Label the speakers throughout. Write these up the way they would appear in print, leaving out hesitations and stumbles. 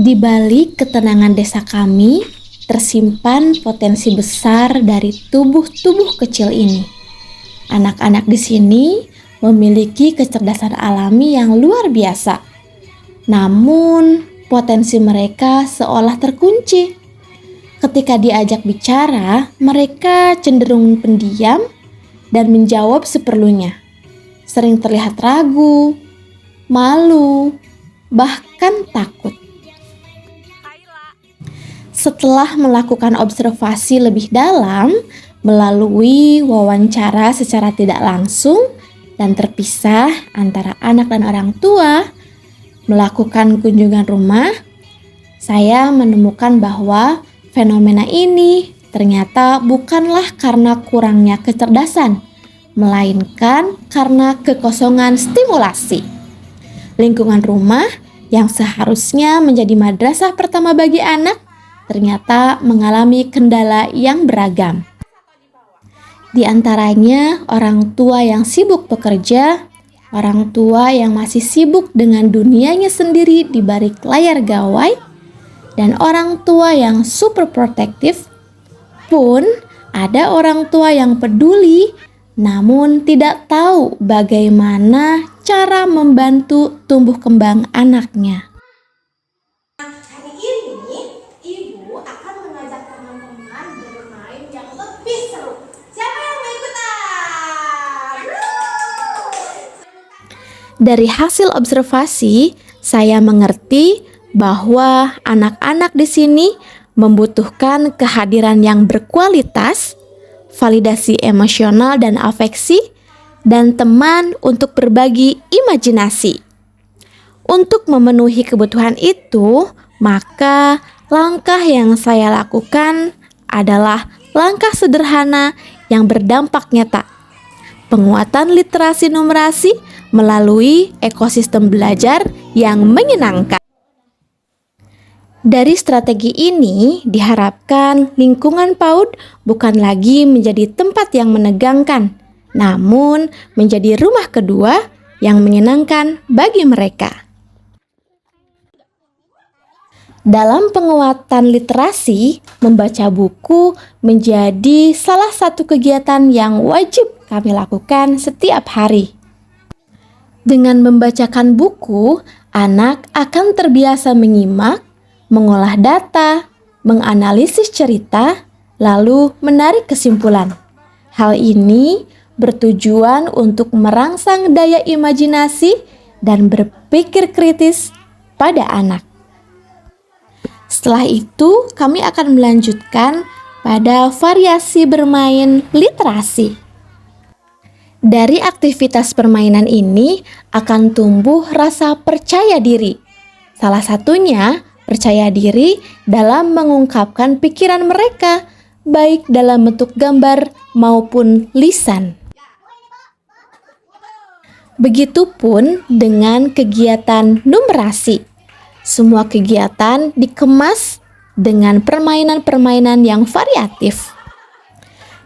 Speaker 1: Di balik ketenangan desa kami, tersimpan potensi besar dari tubuh-tubuh kecil ini. Anak-anak di sini memiliki kecerdasan alami yang luar biasa. Namun, potensi mereka seolah terkunci. Ketika diajak bicara, mereka cenderung pendiam dan menjawab seperlunya. Sering terlihat ragu, malu, bahkan takut. Setelah melakukan observasi lebih dalam, melalui wawancara secara tidak langsung dan terpisah antara anak dan orang tua, melakukan kunjungan rumah, saya menemukan bahwa fenomena ini ternyata bukanlah karena kurangnya kecerdasan, melainkan karena kekosongan stimulasi. Lingkungan rumah yang seharusnya menjadi madrasah pertama bagi anak ternyata mengalami kendala yang beragam. Di antaranya orang tua yang sibuk bekerja, orang tua yang masih sibuk dengan dunianya sendiri di balik layar gawai, dan orang tua yang super protektif. Pun ada orang tua yang peduli namun tidak tahu bagaimana cara membantu tumbuh kembang anaknya.
Speaker 2: Hari ini Ibu akan mengajak teman-teman bermain yang lebih seru. Siapa yang mau ikutan?
Speaker 1: Dari hasil observasi, saya mengerti bahwa anak-anak di sini membutuhkan kehadiran yang berkualitas, validasi emosional dan afeksi, dan teman untuk berbagi imajinasi. Untuk memenuhi kebutuhan itu, maka langkah yang saya lakukan adalah langkah sederhana yang berdampak nyata. Penguatan literasi numerasi melalui ekosistem belajar yang menyenangkan. Dari strategi ini diharapkan lingkungan PAUD bukan lagi menjadi tempat yang menegangkan, namun menjadi rumah kedua yang menyenangkan bagi mereka. Dalam penguatan literasi, membaca buku menjadi salah satu kegiatan yang wajib kami lakukan setiap hari. Dengan membacakan buku, anak akan terbiasa menyimak, mengolah data, menganalisis cerita, lalu menarik kesimpulan. Hal ini bertujuan untuk merangsang daya imajinasi dan berpikir kritis pada anak. Setelah itu, kami akan melanjutkan pada variasi bermain literasi. Dari aktivitas permainan ini akan tumbuh rasa percaya diri. Salah satunya percaya diri dalam mengungkapkan pikiran mereka, baik dalam bentuk gambar maupun lisan. Begitupun dengan kegiatan numerasi. Semua kegiatan dikemas dengan permainan-permainan yang variatif.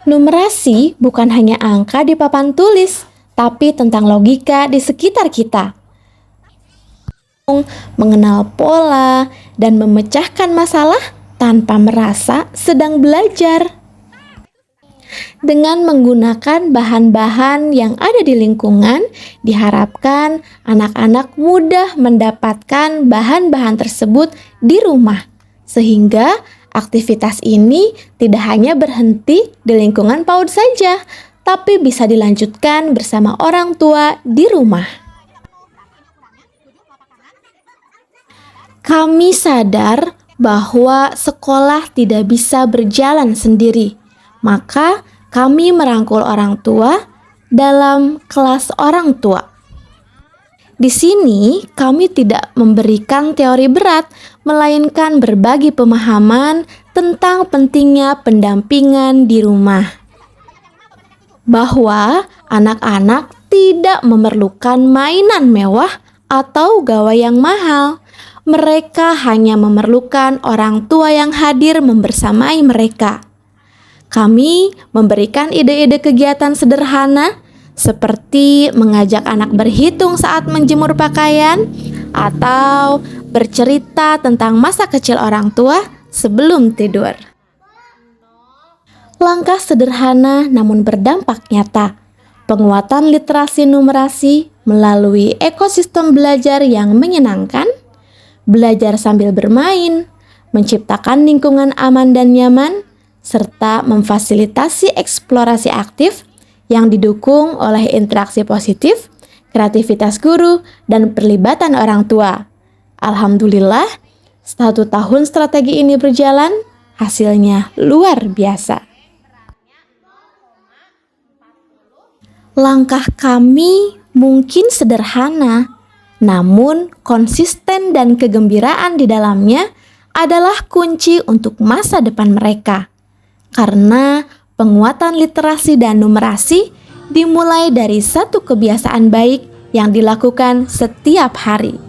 Speaker 1: Numerasi bukan hanya angka di papan tulis, tapi tentang logika di sekitar kita. Mengenal pola dan memecahkan masalah tanpa merasa sedang belajar. Dengan menggunakan bahan-bahan yang ada di lingkungan, diharapkan anak-anak mudah mendapatkan bahan-bahan tersebut di rumah, sehingga aktivitas ini tidak hanya berhenti di lingkungan PAUD saja, tapi bisa dilanjutkan bersama orang tua di rumah. Kami sadar bahwa sekolah tidak bisa berjalan sendiri, maka kami merangkul orang tua dalam kelas orang tua. Di sini kami tidak memberikan teori berat, melainkan berbagi pemahaman tentang pentingnya pendampingan di rumah. Bahwa anak-anak tidak memerlukan mainan mewah atau gawai yang mahal. Mereka hanya memerlukan orang tua yang hadir membersamai mereka. Kami memberikan ide-ide kegiatan sederhana seperti mengajak anak berhitung saat menjemur pakaian atau bercerita tentang masa kecil orang tua sebelum tidur. Langkah sederhana namun berdampak nyata. Penguatan literasi numerasi melalui ekosistem belajar yang menyenangkan, belajar sambil bermain, menciptakan lingkungan aman dan nyaman, serta memfasilitasi eksplorasi aktif yang didukung oleh interaksi positif, kreativitas guru, dan perlibatan orang tua. Alhamdulillah, 1 tahun strategi ini berjalan, hasilnya luar biasa. Langkah kami mungkin sederhana, namun konsisten dan kegembiraan di dalamnya adalah kunci untuk masa depan mereka. Karena penguatan literasi dan numerasi dimulai dari satu kebiasaan baik yang dilakukan setiap hari.